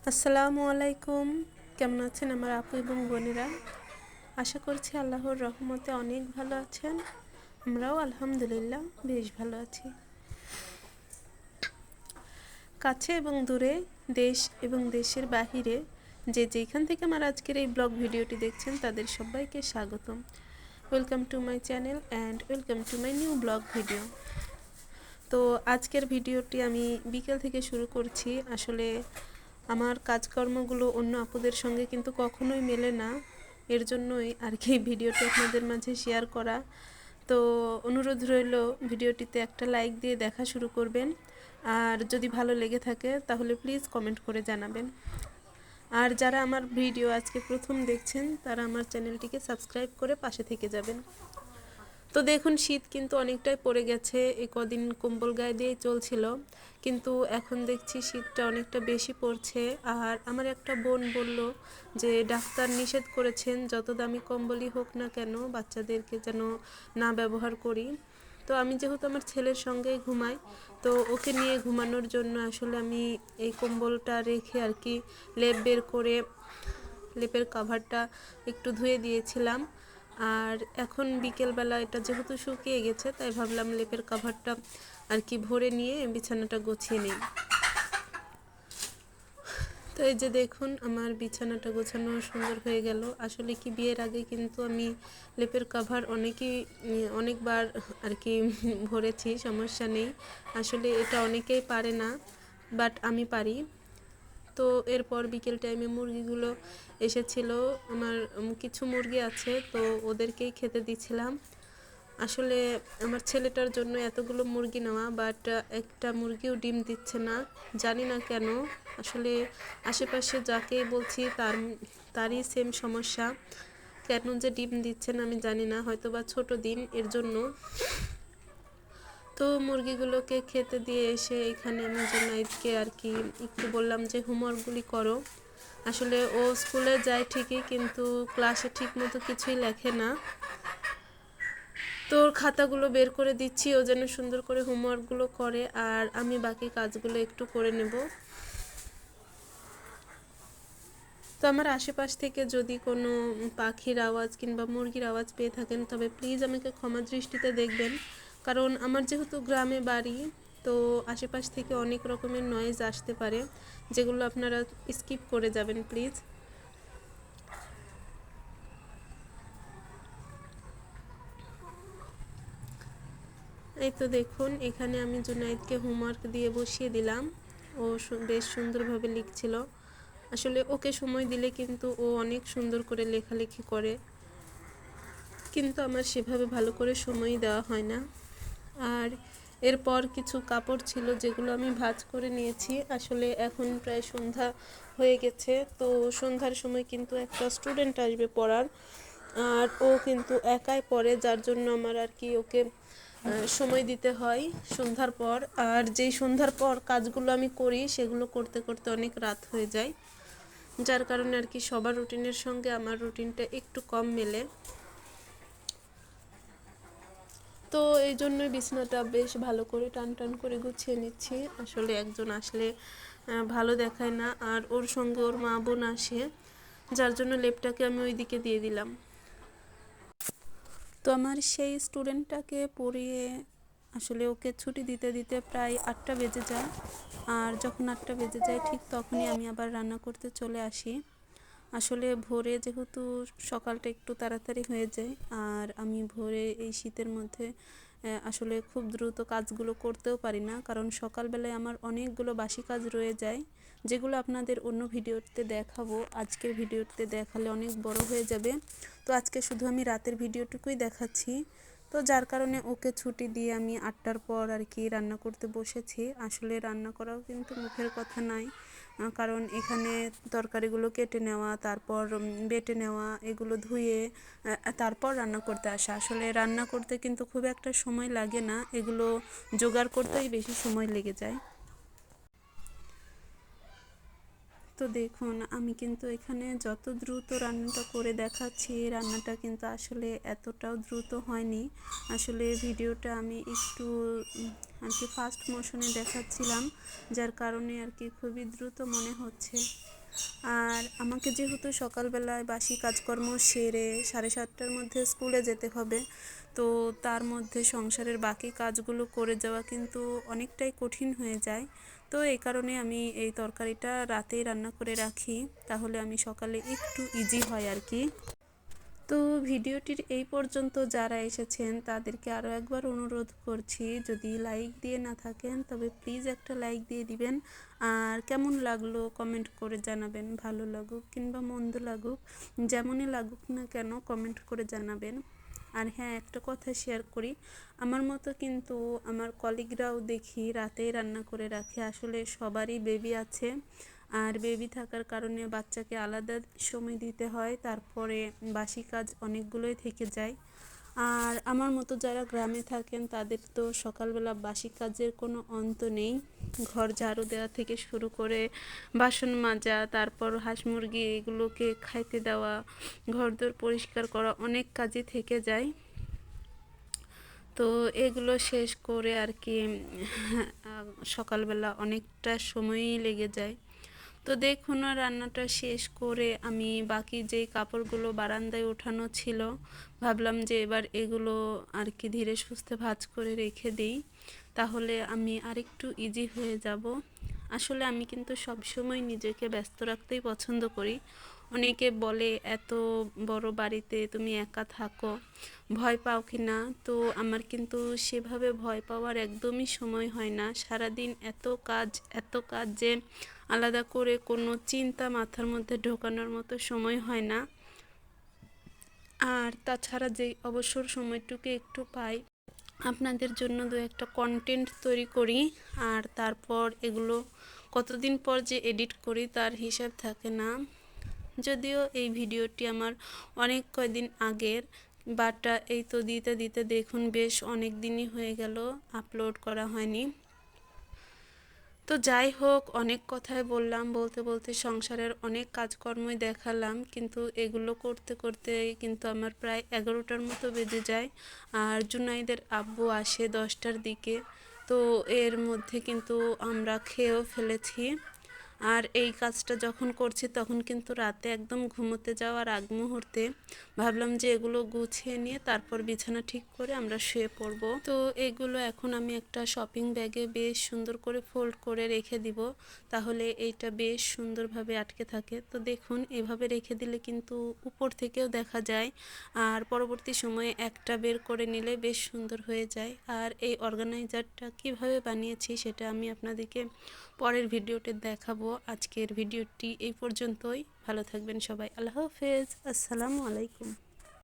আসসালামু আলাইকুম। কেমন আছেন আমার আপু এবং বোনেরা? আশা করছি আল্লাহর রহমতে অনেক ভালো আছেন। আমরাও আলহামদুলিল্লাহ বেশ ভালো আছি। কাছে এবং দূরে, দেশ এবং দেশের বাহিরে যে যেখান থেকে আমার আজকের এই ব্লগ ভিডিওটি দেখছেন তাদের সবাইকে স্বাগতম। Welcome to my channel and welcome to my new blog video. তো আজকের ভিডিওটি আমি বিকেল থেকে শুরু করছি। আসলে আমার কাজকর্মগুলো অন্য আপুদের সঙ্গে কিন্তু কখনোই মেলে না, এর জন্যই আর কি ভিডিওটি আপনাদের মাঝে শেয়ার করা। তো অনুরোধ রইল ভিডিওটিতে একটা লাইক দিয়ে দেখা শুরু করবেন, আর যদি ভালো লেগে থাকে তাহলে প্লিজ কমেন্ট করে জানাবেন। আর যারা আমার ভিডিও আজকে প্রথম দেখছেন তারা আমার চ্যানেলটিকে সাবস্ক্রাইব করে পাশে থেকে যাবেন। তো দেখুন, শীত কিন্তু অনেকটাই পড়ে গেছে। এই কদিন কম্বল গায়ে দিয়ে চলছিল, কিন্তু এখন দেখছি শীতটা অনেকটা বেশি পড়ছে। আর আমার একটা বোন বলল যে ডাক্তার নিষেধ করেছেন যত দামি কম্বলই হোক না কেন বাচ্চাদেরকে যেন না ব্যবহার করি। তো আমি যেহেতু আমার ছেলের সঙ্গেই ঘুমাই, তো ওকে নিয়ে ঘুমানোর জন্য আসলে আমি এই কম্বলটা রেখে আর কি লেপ বের করে লেপের কভারটা একটু ধুয়ে দিয়েছিলাম। আর এখন বিকেলবেলা এটা যেহেতু শুকিয়ে গেছে, তাই ভাবলাম লেপের কভারটা আর কি ভরে নিয়ে বিছানাটা গুছিয়ে নিই। তো এই যে দেখুন, আমার বিছানাটা গোছানো সুন্দর হয়ে গেল। আসলে কি বিয়ের আগে কিন্তু আমি লেপের কভার অনেকবার আর কি ভরেছি, সমস্যা নেই। আসলে এটা অনেকেই পারে না, বাট আমি পারি। তো এরপর বিকেল টাইমে মুরগিগুলো এসেছিল। আমার কিছু মুরগি আছে, তো ওদেরকেই খেতে দিচ্ছিলাম। আসলে আমার ছেলেটার জন্য এতগুলো মুরগি নেওয়া, বাট একটা মুরগিও ডিম দিচ্ছে না, জানি না কেন। আসলে আশেপাশে যাকে বলছি তারই সেম সমস্যা, কেন যে ডিম দিচ্ছে না আমি জানি না, হয়তো বা ছোট দিন এর জন্য। তো মুরগিগুলোকে খেতে দিয়ে এসে এখানে আমি জুনাইদকে আর কি একটু বললাম যে হোমওয়ার্কগুলি করো। আসলে ও স্কুলে যায় ঠিকই, কিন্তু ক্লাসে ঠিক মতো কিছুই লেখে না। তো ওর খাতাগুলো বের করে দিচ্ছি, ও যেন সুন্দর করে হোমওয়ার্কগুলো করে, আর আমি বাকি কাজগুলো একটু করে নেব। তো আমার আশেপাশ থেকে যদি কোনো পাখির আওয়াজ কিংবা মুরগির আওয়াজ পেয়ে থাকেন তবে প্লিজ আমাকে ক্ষমা দৃষ্টিতে দেখবেন, কারণ আমার যেহেতু গ্রামে বাড়ি, তো আশেপাশ থেকে অনেক রকমের নয়েজ আসতে পারে, যেগুলো আপনারা স্কিপ করে যাবেন প্লিজ। এই তো দেখুন, এখানে আমি জুনাইদকে হোমওয়ার্ক দিয়ে বসিয়ে দিলাম। ও বেশ সুন্দরভাবে লিখছিল। আসলে ওকে সময় দিলে কিন্তু ও অনেক সুন্দর করে লেখালেখি করে, কিন্তু আমার সেভাবে ভালো করে সময় দেওয়া হয় না। আর এরপর কিছু কাপড় ছিল যেগুলো আমি ভাঁজ করে নিয়েছি। আসলে এখন প্রায় সন্ধ্যা হয়ে গেছে, তো সন্ধ্যার সময় কিন্তু একটা স্টুডেন্ট আসবে পড়ার, আর ও কিন্তু একাই পড়ে, যার জন্য আমার আর কি ওকে সময় দিতে হয় সন্ধ্যার পর। আর যেই সন্ধ্যার পর কাজগুলো আমি করি সেগুলো করতে করতে অনেক রাত হয়ে যায়, যার কারণে আর কি সবার রুটিনের সঙ্গে আমার রুটিনটা একটু কম মেলে। তো এই জন্যই বিছানাটা বেশ ভালো করে টান টান করে গুছিয়ে নিচ্ছি। আসলে একজন আসলে ভালো দেখায় না, আর ওর সঙ্গে ওর মা বোন আসে, যার জন্য লেপটাকে আমি ওই দিকে দিয়ে দিলাম। তো আমার সেই স্টুডেন্টটাকে পড়িয়ে আসলে ওকে ছুটি দিতে দিতে প্রায় 8টা বেজে যায়। আর যখন 8টা বেজে যায় ঠিক তখনই আমি আবার রান্না করতে চলে আসি। আসলে ভোরে যেহেতু সকালটা একটু তাড়াতাড়ি হয়ে যায়, আর আমি ভোরে এই শীতের মধ্যে আসলে খুব দ্রুত কাজগুলো করতেও পারি না, কারণ সকালবেলায় আমার অনেকগুলো বাসি কাজ রয়ে যায়, যেগুলো আপনাদের অন্য ভিডিওতে দেখাবো। আজকের ভিডিওতে দেখালে অনেক বড় হয়ে যাবে, তো আজকে শুধু আমি রাতের ভিডিওটুকুই দেখাচ্ছি। তো যার কারণে ওকে ছুটি দিয়ে আমি 8টার পর আর কি রান্না করতে বসেছি। আসলে রান্না করাও কিন্তু মুখের কথা নয়, কারণ এখানে তরকারিগুলো কেটে নেওয়া, তারপর বেটে নেওয়া, এগুলো ধুয়ে তারপর রান্না করতে আসা। আসলে রান্না করতে কিন্তু খুব একটা সময় লাগে না, এগুলো জোগাড় করতেই বেশি সময় লেগে যায়। তো দেখুন, আমি কিন্তু এখানে যত দ্রুত রান্নাটা করে দেখাচ্ছি, রান্নাটা কিন্তু আসলে এতটাও দ্রুত হয়নি। আসলে ভিডিওটা আমি একটু আর কি ফাস্ট মোশনে দেখাচ্ছিলাম, যার কারণে আর কি খুবই দ্রুত মনে হচ্ছে। আর আমাকে যেহেতু সকালবেলায় বাসি কাজকর্ম সেরে 7:30টার মধ্যে স্কুলে যেতে হবে, তো তার মধ্যে সংসারের বাকি কাজগুলো করে যাওয়া কিন্তু অনেকটাই কঠিন হয়ে যায়। তো এই কারণে আমি এই তরকারিটা রাতেই রান্না করে রাখি, তাহলে আমি সকালে একটু ইজি হয় আর কি। তো ভিডিওটির এই পর্যন্ত যারা এসেছেন তাদেরকে আরও একবার অনুরোধ করছি, যদি লাইক দিয়ে না থাকেন তবে প্লিজ একটা লাইক দিয়ে দিবেন। আর কেমন লাগলো কমেন্ট করে জানাবেন, ভালো লাগুক কিংবা মন্দ লাগুক, যেমনই লাগুক না কেন কমেন্ট করে জানাবেন। আর হ্যাঁ, একটা কথা শেয়ার করি, আমার মতো কিন্তু আমার কলিগরাও দেখি রাতেই রান্না করে রাখে। আসলে সবারই বেবি আছে, আর বেবি থাকার কারণে বাচ্চাকে আলাদা সময় দিতে হয়, তারপরে বাসি কাজ অনেকগুলোই থেকে যায়। আর আমার মতো যারা গ্রামে থাকেন তাদের তো সকালবেলা বাসি কাজের কোনো অন্ত নেই। ঘর ঝাড়ু দেওয়া থেকে শুরু করে বাসন মাজা, তারপর হাঁস মুরগি এগুলোকে খাইতে দেওয়া, ঘরদোর পরিষ্কার করা, অনেক কাজই থেকে যায়। তো এগুলো শেষ করে আর কি সকালবেলা অনেকটা সময়ই লেগে যায়। তো দেখুন, রান্নাটা শেষ করে আমি বাকি যেই কাপড়গুলো বারান্দায় ওঠানো ছিল, ভাবলাম যে এবার এগুলো আর কি ধীরে সুস্থে ভাঁজ করে রেখে দিই, তাহলে আমি আরেকটু ইজি হয়ে যাব। আসলে আমি কিন্তু সবসময় নিজেকে ব্যস্ত রাখতেই পছন্দ করি। অনেকে বলে এত বড় বাড়িতে তুমি একা থাকো, ভয় পাও কি না? তো আমার কিন্তু সেভাবে ভয় পাওয়ার একদমই সময় হয় না। সারাদিন এত কাজ যে আলাদা করে কোনো চিন্তা মাথার মধ্যে ঢোকানোর মতো সময় হয় না। আর তাছাড়া যে অবসর সময়টুকু একটু পাই, আপনাদের জন্য দু একটা কন্টেন্ট তৈরি করি, আর তারপর এগুলো কতদিন পর যে এডিট করি তার হিসাব থাকে না। যদিও এই ভিডিওটি আমার অনেক কয়দিন আগের, বাট এই তো দিতে দিতে দেখুন বেশ অনেক দিনই হয়ে গেল আপলোড করা হয়নি। তো যাই হোক, অনেক কথাই বললাম, বলতে বলতে সংসারের অনেক কাজকর্মই দেখালাম, কিন্তু এগুলো করতে করতে কিন্তু আমার প্রায় 11টার মতো বেজে যায়। আর জুনাইদের আব্বু আসে 10টার দিকে, তো এর মধ্যে কিন্তু আমরা খেয়েও ফেলেছি। আর এই কাজটা যখন করছি তখন কিন্তু রাতে একদম ঘুমোতে যাওয়ার আগ মুহূর্তে ভাবলাম যে এগুলো গুছিয়ে নিয়ে তারপর বিছানা ঠিক করে আমরা শুয়ে পড়ব। তো এগুলো এখন আমি একটা শপিং ব্যাগে বেশ সুন্দর করে ফোল্ড করে রেখে দিব, তাহলে এইটা বেশ সুন্দরভাবে আটকে থাকে। তো দেখুন, এভাবে রেখে দিলে কিন্তু উপর থেকেও দেখা যায়, আর পরবর্তী সময়ে একটা বের করে নিলে বেশ সুন্দর হয়ে যায়। আর এই অর্গানাইজারটা কিভাবে বানিয়েছি সেটা আমি আপনাদেরকে পরের ভিডিওতে দেখাবো। আজকের ভিডিওটি এই পর্যন্তই। ভালো থাকবেন সবাই। আল্লাহ হাফেজ। আসসালামু আলাইকুম।